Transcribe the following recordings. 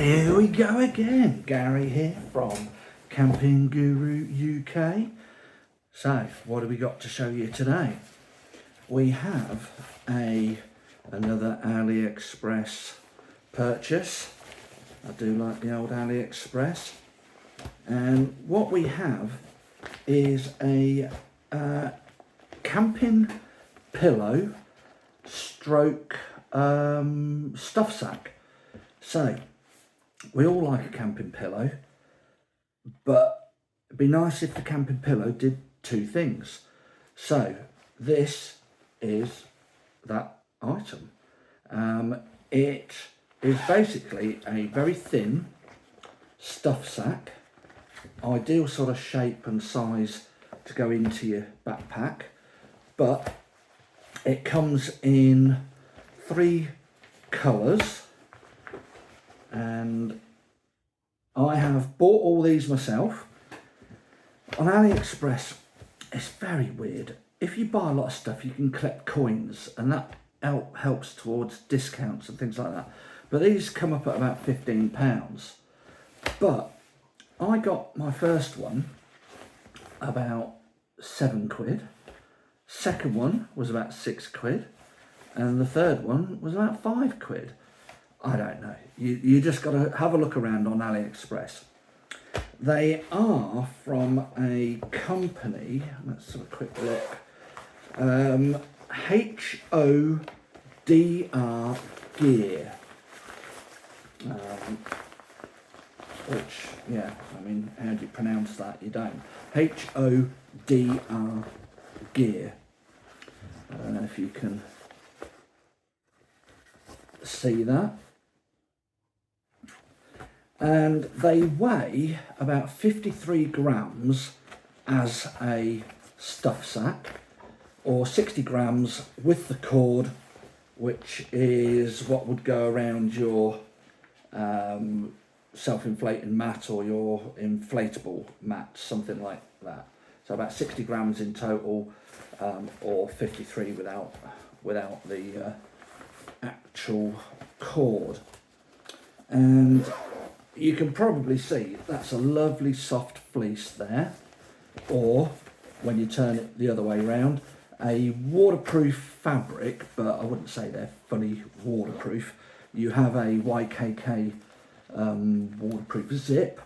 Here we go again, Gary here from Camping Guru UK. So, what have we got to show you today? We have another AliExpress purchase. I do like the old AliExpress. And what we have is a camping pillow stroke stuff sack. So, we all like a camping pillow, but it'd be nice if the camping pillow did two things. So this is that item. It is basically a very thin stuff sack, ideal sort of shape and size to go into your backpack, but it comes in 3 colours. And I have bought all these myself. On AliExpress, it's very weird. If you buy a lot of stuff, you can collect coins, and that helps towards discounts and things like that. But these come up at about £15. But I got my first one about £7. Second one was about £6, and the third one was about £5. I don't know. You just got to have a look around on AliExpress. They are from a company, let's have a quick look, HODR Gear. Which, yeah, I mean, how do you pronounce that? You don't. HODR Gear. I don't know if you can see that. And they weigh about 53 grams as a stuff sack, or 60 grams with the cord, which is what would go around your self-inflating mat or your inflatable mat, something like that. So about 60 grams in total, or 53 without the actual cord. And you can probably see that's a lovely soft fleece there, or when you turn it the other way around, a waterproof fabric, but I wouldn't say they're fully waterproof. You have a YKK waterproof zip.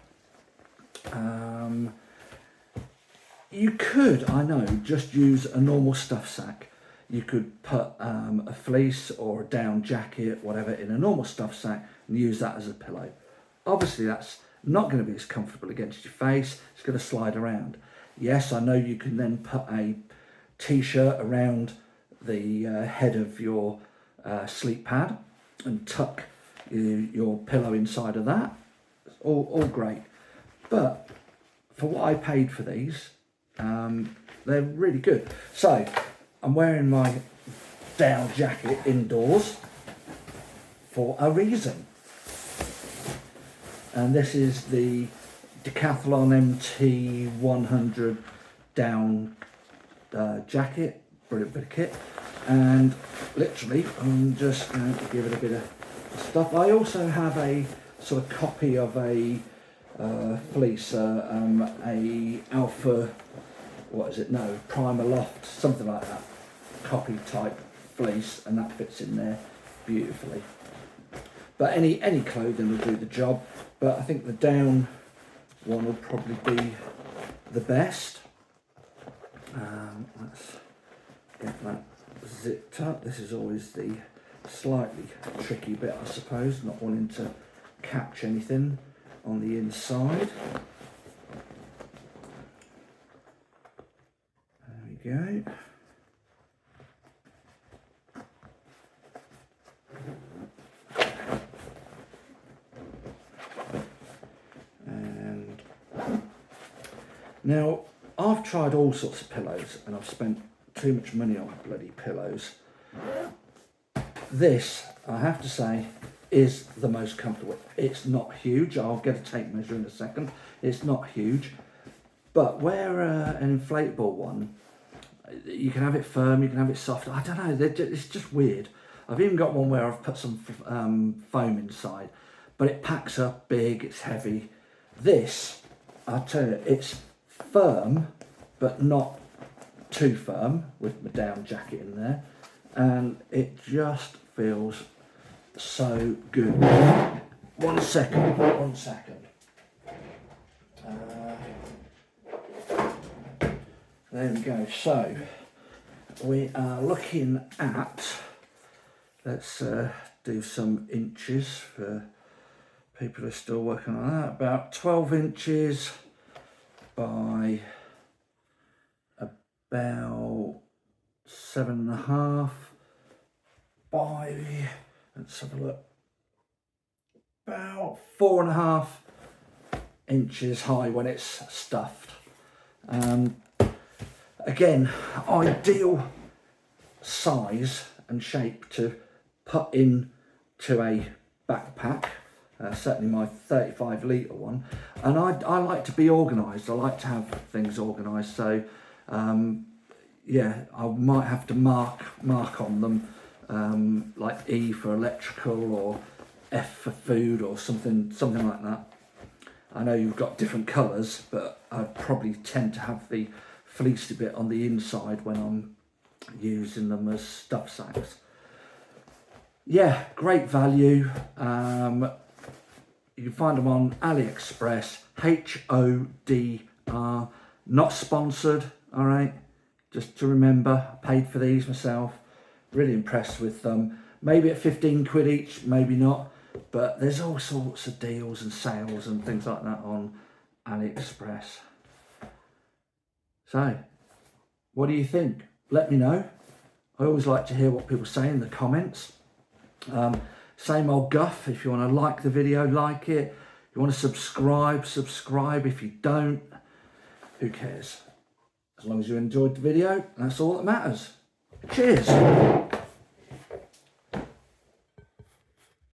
You could, I know, just use a normal stuff sack. You could put a fleece or a down jacket, whatever, in a normal stuff sack and use that as a pillow. Obviously, that's not going to be as comfortable against your face. It's going to slide around. Yes, I know you can then put a t-shirt around the head of your sleep pad and tuck your pillow inside of that. All great. But for what I paid for these, they're really good. So I'm wearing my down jacket indoors for a reason. And this is the Decathlon MT100 down jacket, brilliant bit of kit. And literally, I'm just going to give it a bit of stuff. I also have a sort of copy of a fleece, a Alpha, what is it? No, Primer Loft, something like that. Copy type fleece, and that fits in there beautifully. But any clothing will do the job. But I think the down one will probably be the best. Let's get that zipped up. This is always the slightly tricky bit, I suppose, not wanting to catch anything on the inside. There we go. Now, I've tried all sorts of pillows and I've spent too much money on bloody pillows. This, I have to say, is the most comfortable. It's not huge. I'll get a tape measure in a second. It's not huge. But where an inflatable one, you can have it firm, you can have it soft. I don't know, it's just weird. I've even got one where I've put some foam inside. but it packs up big, it's heavy. This, I tell you, it's firm, but not too firm, with my down jacket in there, and it just feels so good. One second. There we go. So we are looking at, let's do some inches for people who are still working on that, about 12 inches by about 7.5 by, let's have a look, about 4.5 inches high when it's stuffed. Again, ideal size and shape to put in to a backpack, certainly my 35 litre one. And I like to be organised, I like to have things organised, so yeah, I might have to mark on them, like E for electrical or F for food or something like that. I know you've got different colours, but I'd probably tend to have the fleecy bit on the inside when I'm using them as stuff sacks. Yeah, great value. You can find them on AliExpress, HODR, not sponsored, all right? Just to remember, I paid for these myself. Really impressed with them. Maybe at 15 quid each, maybe not. But there's all sorts of deals and sales and things like that on AliExpress. So, what do you think? Let me know. I always like to hear what people say in the comments. Same old guff. If you want to like the video, like it. If you want to subscribe, subscribe. If you don't, who cares? As long as you enjoyed the video, that's all that matters. Cheers.